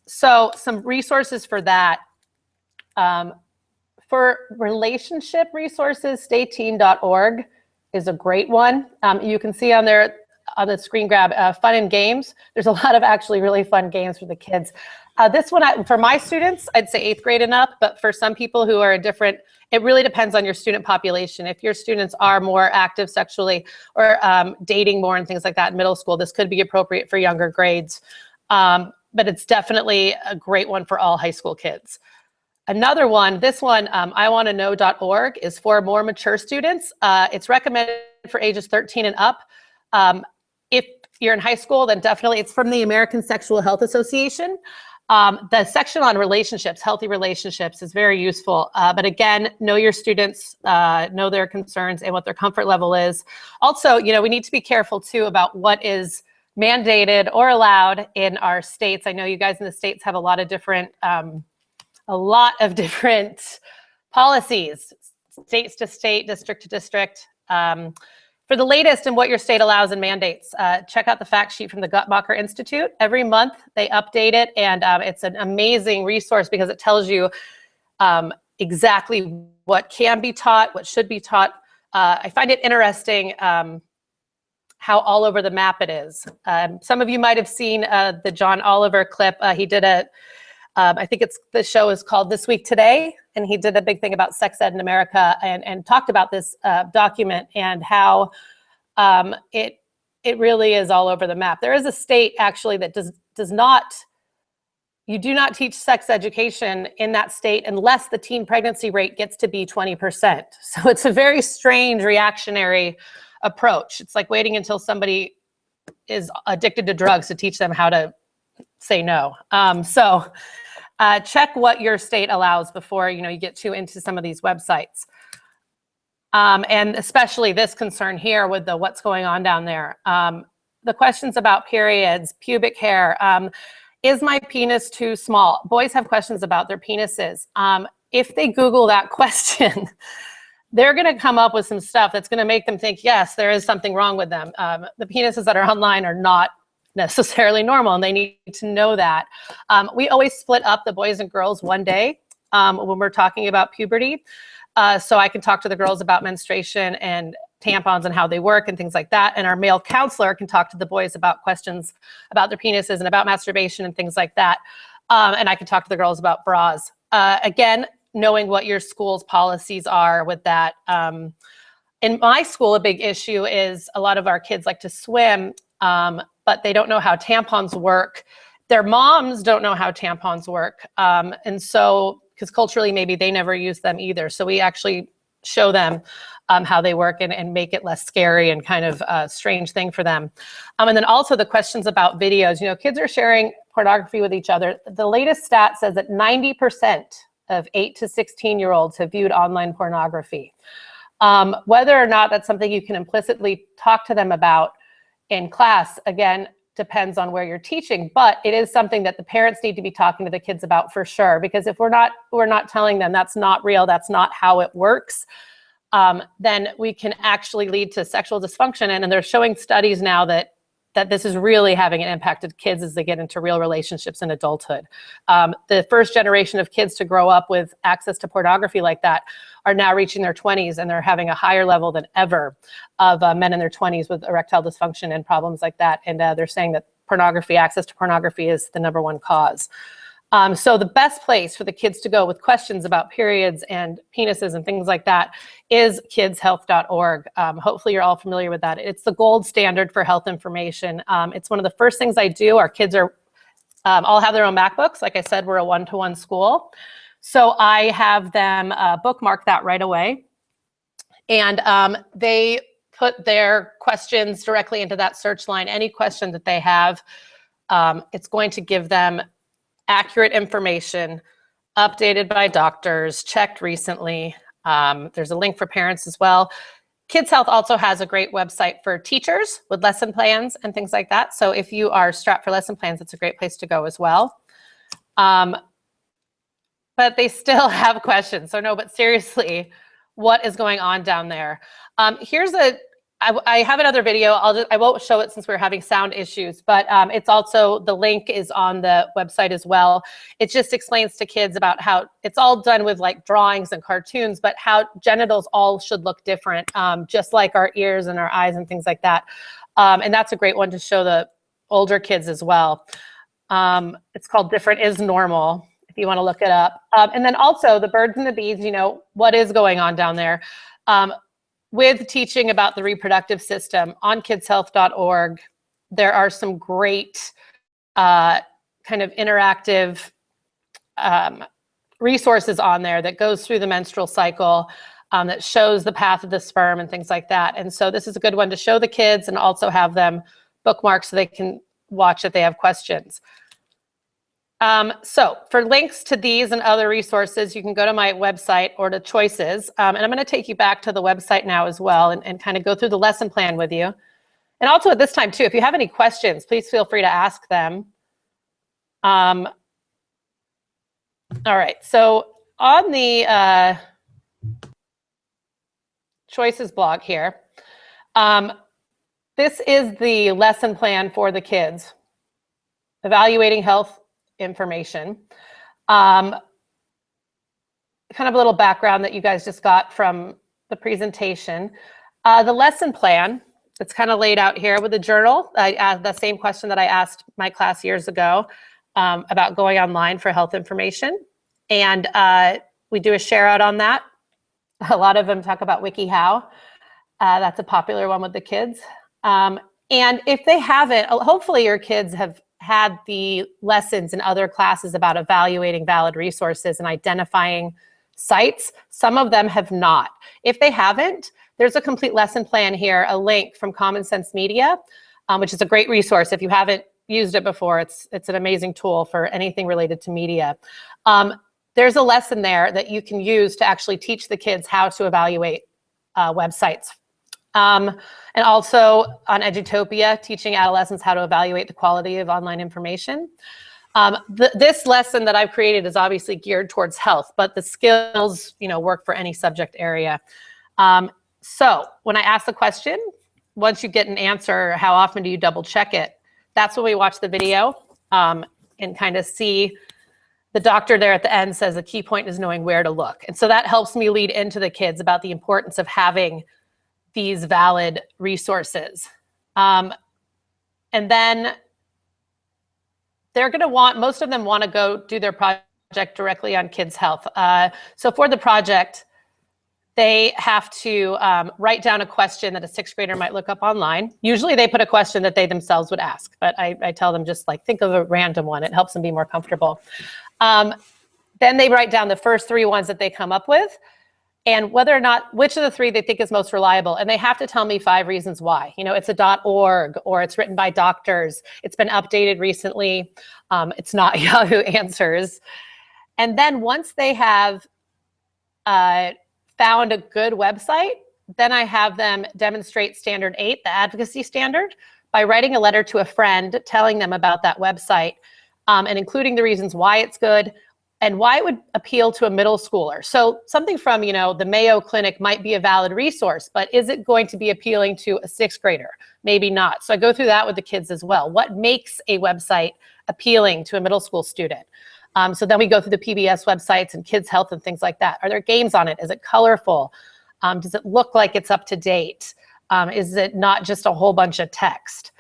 B: So some resources for that. For relationship resources, stayteen.org is a great one. You can see on there, on the screen grab, fun and games. There's a lot of actually really fun games for the kids. This one, for my students, I'd say 8th grade and up, but for some people who are it really depends on your student population. If your students are more active sexually or dating more and things like that in middle school, this could be appropriate for younger grades. But it's definitely a great one for all high school kids. Another one, this one, iwantoknow.org, is for more mature students. It's recommended for ages 13 and up. If you're in high school, then definitely it's from the American Sexual Health Association. The section on relationships, healthy relationships, is very useful. But again, know your students, know their concerns and what their comfort level is. Also, we need to be careful too about what is mandated or allowed in our states. I know you guys in the states have a lot of different policies, states to state, district to district. For the latest in what your state allows and mandates, check out the fact sheet from the Guttmacher Institute. Every month they update it, and it's an amazing resource because it tells you exactly what can be taught, what should be taught. I find it interesting how all over the map it is. Some of you might have seen the John Oliver clip. He did I think the show is called This Week Today, and he did a big thing about sex ed in America and talked about this document and how it really is all over the map. There is a state actually that you do not teach sex education in that state unless the teen pregnancy rate gets to be 20%. So it's a very strange reactionary approach. It's like waiting until somebody is addicted to drugs to teach them how to say no. Check what your state allows before you get too into some of these websites. And especially this concern here with what's going on down there. The questions about periods, pubic hair, is my penis too small? Boys have questions about their penises. If they Google that question, they're going to come up with some stuff that's going to make them think, yes, there is something wrong with them. The penises that are online are not necessarily normal, and they need to know that. We always split up the boys and girls one day when we're talking about puberty. So I can talk to the girls about menstruation and tampons and how they work and things like that. And our male counselor can talk to the boys about questions about their penises and about masturbation and things like that. And I can talk to the girls about bras. Again, knowing what your school's policies are with that. In my school, a big issue is a lot of our kids like to swim, but they don't know how tampons work. Their moms don't know how tampons work. And so because culturally maybe they never use them either. So we actually show them how they work and make it less scary and kind of a strange thing for them. And then also the questions about videos. You know, kids are sharing pornography with each other. The latest stat says that 90% of 8 to 16-year-olds have viewed online pornography. Whether or not that's something you can implicitly talk to them about in class, again, depends on where you're teaching, but it is something that the parents need to be talking to the kids about for sure, because if we're not telling them that's not real, that's not how it works, then we can actually lead to sexual dysfunction. And they're showing studies now that this is really having an impact on kids as they get into real relationships in adulthood. The first generation of kids to grow up with access to pornography like that are now reaching their 20s, and they're having a higher level than ever of men in their 20s with erectile dysfunction and problems like that. And they're saying that access to pornography is the #1 cause. So the best place for the kids to go with questions about periods and penises and things like that is kidshealth.org. Hopefully you're all familiar with that. It's the gold standard for health information. It's one of the first things I do. Our kids are all have their own MacBooks. Like I said, we're a one-to-one school. So I have them bookmark that right away. And they put their questions directly into that search line. Any question that they have, it's going to give them accurate information, updated by doctors, checked recently. There's a link for parents as well. Kids Health also has a great website for teachers with lesson plans and things like that. So if you are strapped for lesson plans, it's a great place to go as well. But they still have questions. So no, but seriously, what is going on down there? I have another video. I won't show it since we're having sound issues, but it's also, the link is on the website as well. It just explains to kids about how it's all done with like drawings and cartoons, but how genitals all should look different, just like our ears and our eyes and things like that. And that's a great one to show the older kids as well. It's called Different is Normal, if you want to look it up. And then also the birds and the bees, you know, what is going on down there? With teaching about the reproductive system on kidshealth.org, there are some great kind of interactive resources on there that goes through the menstrual cycle, that shows the path of the sperm and things like that. And so this is a good one to show the kids and also have them bookmark so they can watch if they have questions. So for links to these and other resources, you can go to my website or to choices. And I'm going to take you back to the website now as well and kind of go through the lesson plan with you. And also at this time too, if you have any questions, please feel free to ask them. All right, so on the choices blog here, this is the lesson plan for the kids, evaluating health information. Kind of a little background that you guys just got from the presentation. The lesson plan, it's kind of laid out here with the journal. I asked the same question that I asked my class years ago about going online for health information. And we do a share out on that. A lot of them talk about WikiHow. That's a popular one with the kids. And if they haven't, hopefully your kids have had the lessons in other classes about evaluating valid resources and identifying sites. Some of them have not. If they haven't, there's a complete lesson plan here, a link from Common Sense Media, which is a great resource. If you haven't used it before, it's an amazing tool for anything related to media. There's a lesson there that you can use to actually teach the kids how to evaluate websites. And also on Edutopia, teaching adolescents how to evaluate the quality of online information. This lesson that I've created is obviously geared towards health, but the skills, you know, work for any subject area. So when I ask the question, once you get an answer, how often do you double check it? That's when we watch the video and kind of see the doctor there at the end says the key point is knowing where to look. And so that helps me lead into the kids about the importance of having these valid resources. And then they're going to want, most of them want to go do their project directly on Kids Health. So for the project, they have to write down a question that a 6th grader might look up online. Usually they put a question that they themselves would ask, but I tell them just like, think of a random one. It helps them be more comfortable. Then they write down the first 3 ones that they come up with, and whether or not, which of the 3 they think is most reliable. And they have to tell me 5 reasons why. You know, it's a .org, or it's written by doctors. It's been updated recently. It's not Yahoo Answers. And then once they have found a good website, then I have them demonstrate standard 8, the advocacy standard, by writing a letter to a friend telling them about that website, and including the reasons why it's good and why it would appeal to a middle schooler. So something from, you know, the Mayo Clinic might be a valid resource, but is it going to be appealing to a 6th grader? Maybe not. So I go through that with the kids as well. What makes a website appealing to a middle school student? So then we go through the PBS websites and Kids Health and things like that. Are there games on it? Is it colorful? Does it look like it's up to date? Is it not just a whole bunch of text?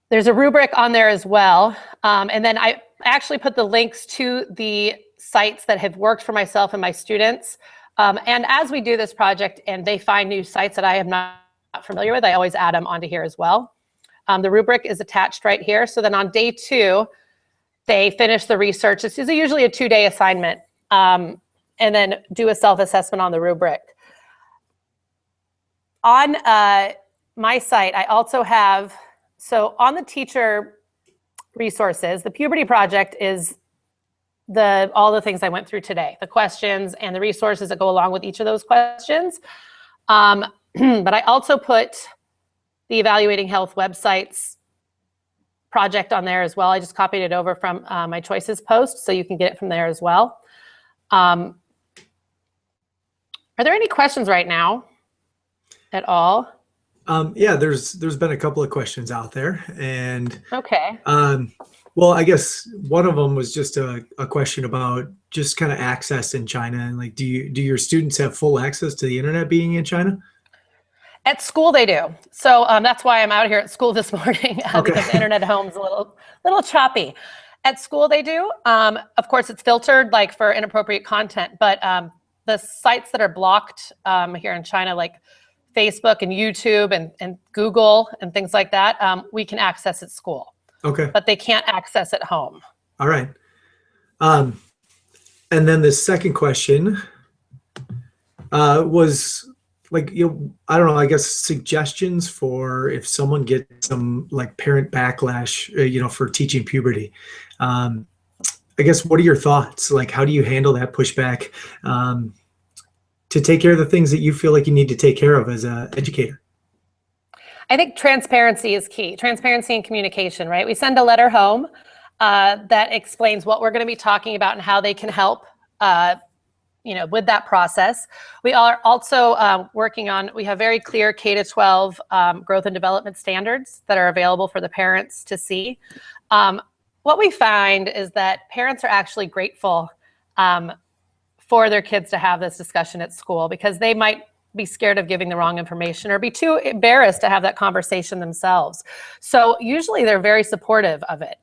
B: There's a rubric on there as well. And then I actually put the links to the sites that have worked for myself and my students. And as we do this project and they find new sites that I am not familiar with, I always add them onto here as well. The rubric is attached right here. So then on day 2, they finish the research. This is usually a 2-day assignment. And then do a self-assessment on the rubric. On my site, I also have, so on the teacher resources, the Puberty Project is all the things I went through today, the questions and the resources that go along with each of those questions. But I also put the Evaluating Health websites project on there as well. I just copied it over from my choices post, so you can get it from there as well. Are there any questions right now at all?
A: Yeah, there's been a couple of questions out there, and
B: okay.
A: Well, I guess one of them was just a question about just kind of access in China, and like, do your students have full access to the internet being in China?
B: At school they do. So that's why I'm out here at school this morning because the internet at home is a little choppy. At school they do. Of course, it's filtered like for inappropriate content, but the sites that are blocked here in China, like Facebook and YouTube and Google and things like that, we can access at school.
A: Okay.
B: But they can't access at home.
A: All right. And then the second question was like, I don't know, I guess suggestions for if someone gets some like parent backlash, for teaching puberty. I guess, what are your thoughts? Like, how do you handle that pushback to take care of the things that you feel like you need to take care of as an educator?
B: I think transparency is key. Transparency and communication, right? We send a letter home that explains what we're going to be talking about and how they can help, with that process. We are also working on, we have very clear K-12 growth and development standards that are available for the parents to see. What we find is that parents are actually grateful for their kids to have this discussion at school, because they might be scared of giving the wrong information or be too embarrassed to have that conversation themselves. So usually they're very supportive of it.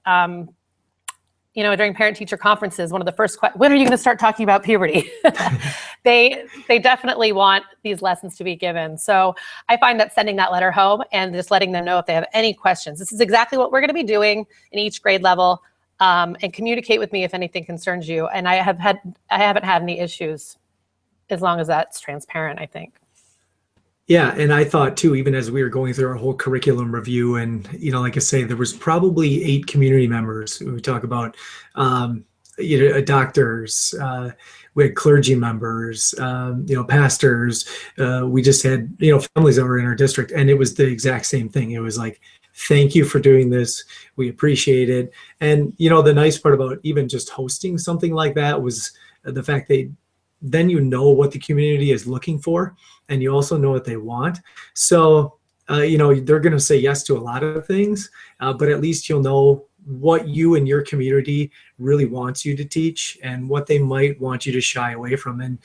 B: During parent-teacher conferences, one of the first questions, when are you going to start talking about puberty? They definitely want these lessons to be given. So I find that sending that letter home and just letting them know if they have any questions. This is exactly what we're going to be doing in each grade level, and communicate with me if anything concerns you. And I haven't had any issues as long as that's transparent, I think.
A: Yeah, and I thought too, even as we were going through our whole curriculum review, and like I say, there was probably 8 community members. We talk about, doctors, we had clergy members, pastors. We just had, families that were in our district, and it was the exact same thing. It was like, thank you for doing this. We appreciate it. And the nice part about even just hosting something like that was the fact that then what the community is looking for, and you also know what they want. So, they're going to say yes to a lot of things, but at least you'll know what you and your community really wants you to teach and what they might want you to shy away from. And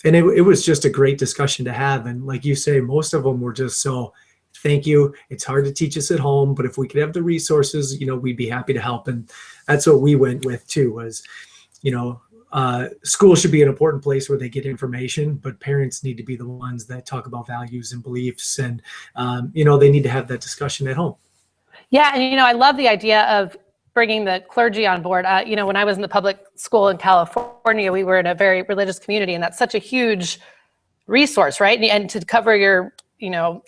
A: it was just a great discussion to have. And like you say, most of them were just so, thank you. It's hard to teach us at home, but if we could have the resources, we'd be happy to help. And that's what we went with too, was, school should be an important place where they get information, but parents need to be the ones that talk about values and beliefs, and they need to have that discussion at home.
B: Yeah, and I love the idea of bringing the clergy on board. You know, when I was in the public school in California, we were in a very religious community, and that's such a huge resource, right? And to cover your, you know,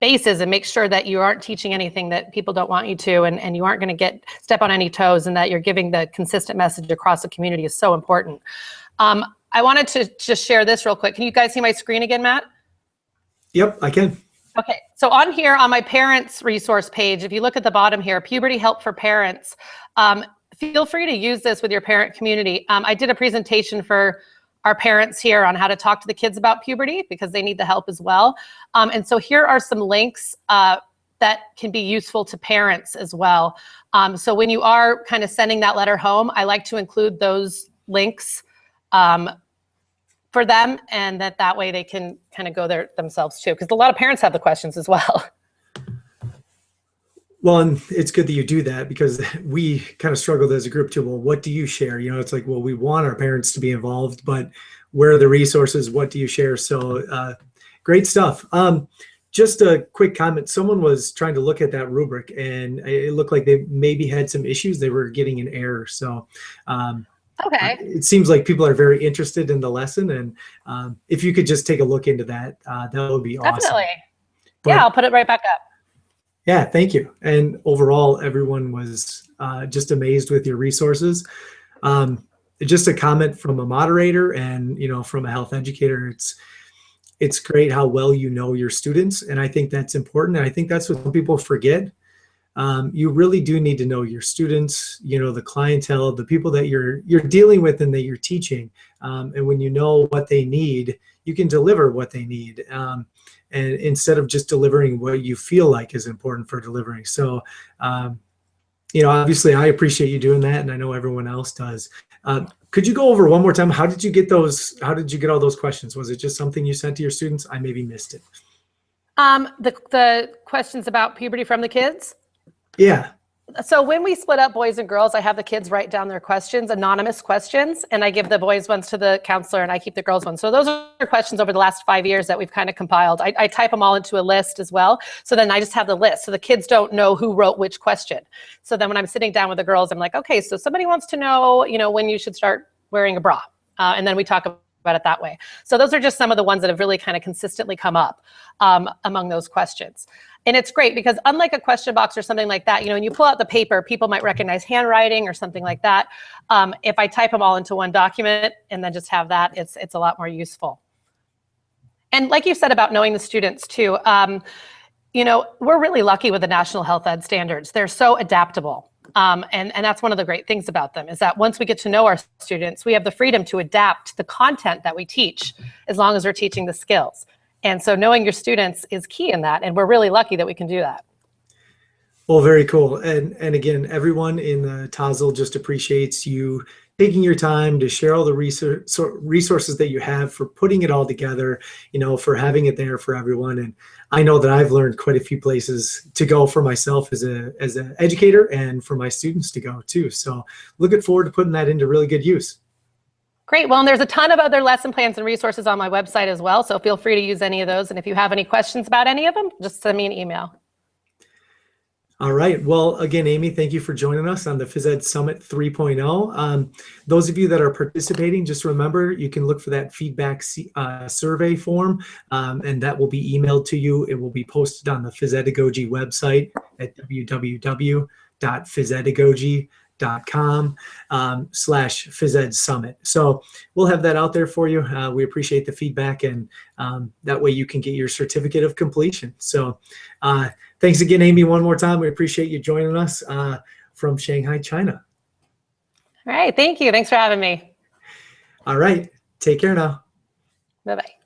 B: bases and make sure that you aren't teaching anything that people don't want you to, and you aren't going to step on any toes, and that you're giving the consistent message across the community is so important. I wanted to just share this real quick. Can you guys see my screen again, Matt?
A: Yep, I can.
B: Okay, so on here on my parents resource page, if you look at the bottom here, Puberty Help for Parents, feel free to use this with your parent community. I did a presentation for our parents here on how to talk to the kids about puberty because they need the help as well. And so here are some links that can be useful to parents as well. So when you are kind of sending that letter home, I like to include those links for them, and that way they can kind of go there themselves too, because a lot of parents have the questions as well.
A: Well, and it's good that you do that, because we kind of struggled as a group too. Well, what do you share? You know, it's like, well, we want our parents to be involved, but where are the resources? What do you share? So great stuff. Just a quick comment. Someone was trying to look at that rubric, and it looked like they maybe had some issues. They were getting an error. So
B: okay.
A: It seems like people are very interested in the lesson, and if you could just take a look into that, that would be awesome.
B: Definitely.
A: But,
B: yeah, I'll put it right back up.
A: Yeah, thank you. And overall, everyone was just amazed with your resources. Just a comment from a moderator and, you know, from a health educator. It's great how well you know your students, and I think that's important. And I think that's what some people forget. You really do need to know your students, you know, the clientele, the people that you're dealing with and that you're teaching. And when you know what they need, you can deliver what they need. And instead of just delivering what you feel like is important for delivering. So, you know, obviously I appreciate you doing that, and I know everyone else does. Could you go over one more time? How did you get all those questions? Was it just something you sent to your students? I maybe missed it.
B: The questions about puberty from the kids?
A: Yeah.
B: So when we split up boys and girls, I have the kids write down their questions, anonymous questions, and I give the boys ones to the counselor and I keep the girls ones. So those are questions over the last 5 years that we've kind of compiled. I type them all into a list as well. So then I just have the list. So the kids don't know who wrote which question. So then when I'm sitting down with the girls, I'm like, okay, so somebody wants to know, you know, when you should start wearing a bra. And then we talk about it that way. So those are just some of the ones that have really kind of consistently come up among those questions. And it's great because unlike a question box or something like that, you know, when you pull out the paper, people might recognize handwriting or something like that. If I type them all into one document and then just have that, it's a lot more useful. And like you said about knowing the students too, you know, we're really lucky with the National Health Ed Standards. They're so adaptable. And that's one of the great things about them is that once we get to know our students, we have the freedom to adapt the content that we teach as long as we're teaching the skills. And so knowing your students is key in that. And we're really lucky that we can do that.
A: Well, very cool. And again, everyone in the TASL just appreciates you taking your time to share all the resources that you have, for putting it all together, you know, for having it there for everyone. And I know that I've learned quite a few places to go for myself as an educator and for my students to go too. So looking forward to putting that into really good use.
B: Great. Well, and there's a ton of other lesson plans and resources on my website as well. So feel free to use any of those. And if you have any questions about any of them, just send me an email.
A: All right. Well, again, Amy, thank you for joining us on the Phys Ed Summit 3.0. Those of you that are participating, just remember you can look for that feedback survey form, and that will be emailed to you. It will be posted on the Physedagogy website at www.physedagogy.com/PhysEd Summit. So we'll have that out there for you. We appreciate the feedback, and that way you can get your certificate of completion. So thanks again, Amy, one more time. We appreciate you joining us from Shanghai, China.
B: All right. Thank you. Thanks for having me.
A: All right. Take care now.
B: Bye-bye.